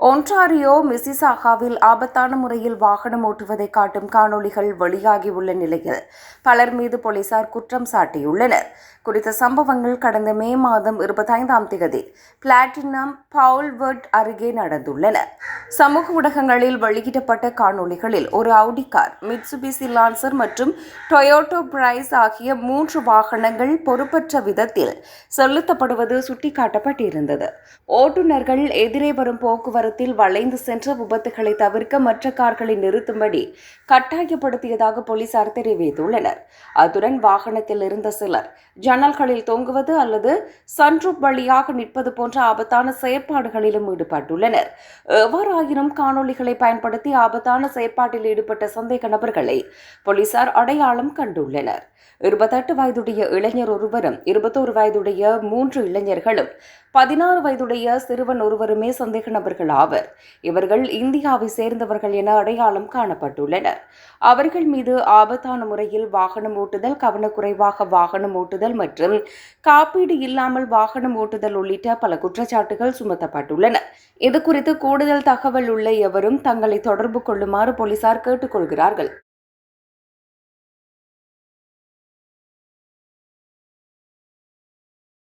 Ontario மிசிசாகாவில் ஆபத்தான முறையில் வாகனம் ஓட்டுவதை காட்டும் காணொளிகள் வெளியாகியுள்ள நிலையில் பலர் மீது போலீசார் குற்றம் சாட்டியுள்ளனர். குறித்த சம்பவங்கள் கடந்த மே மாதம் 25ஆம் தேதி பிளாட்டினம் பவுல்வர்ட் அருகே நடந்துள்ளன. சமூக ஊடகங்களில் வெளியிடப்பட்ட காணொளிகளில் ஒரு அவுடி கார், மிட்சுபிசி லான்சர் மற்றும் டொயோட்டோ பிரைஸ் ஆகிய 3 வாகனங்கள் பொறுப்பற்ற விதத்தில் செலுத்தப்படுவது சுட்டிக்காட்டப்பட்டிருந்தது. ஓட்டுநர்கள் எதிரே வரும் போக்குவரத்தில் வளைந்து சென்ற விபத்துகளை தவிர்க்க மற்ற கார்களை நிறுத்தும்படி கட்டாயப்படுத்தியதாக போலீசார் தெரிவித்துள்ளனர். அத்துடன் வாகனத்தில் இருந்த சிலர் ஜன்னல்களில் தொங்குவது அல்லது சன்ரூப் வழியாக நிற்பது போன்ற ஆபத்தான செயற்பாடுகளிலும் ஈடுபட்டுள்ளனர். எவ்வாறாயினும் காணொளிகளை பயன்படுத்தி ஆபத்தான செயற்பாட்டில் ஈடுபட்ட சந்தேக நபர்களை போலீசார் அடையாளம் கண்டுள்ளனர். 28 வயதுடைய இளைஞர் ஒருவரும் 21 வயதுடைய 3 இளைஞர்களும் 16 வயதுடைய சிறுவன் ஒருவருமே சந்தேக நபர்கள் ஆவர். இவர்கள் இந்தியாவை சேர்ந்தவர்கள் என அடையாளம் காணப்பட்டுள்ளனர். அவர்கள் மீது ஆபத்தான முறையில் வாகனம் ஓட்டுதல், கவனக்குறைவாக வாகனம் ஓட்டுதல் மற்றும் காப்பீடு இல்லாமல் வாகனம் ஓட்டுதல் உள்ளிட்ட பல குற்றச்சாட்டுகள் சுமத்தப்பட்டுள்ளன. இதுகுறித்து கூடுதல் தகவல் உள்ள எவரும் தங்களை தொடர்பு கொள்ளுமாறு போலீசார் கேட்டுக்கொள்கிறார்கள்.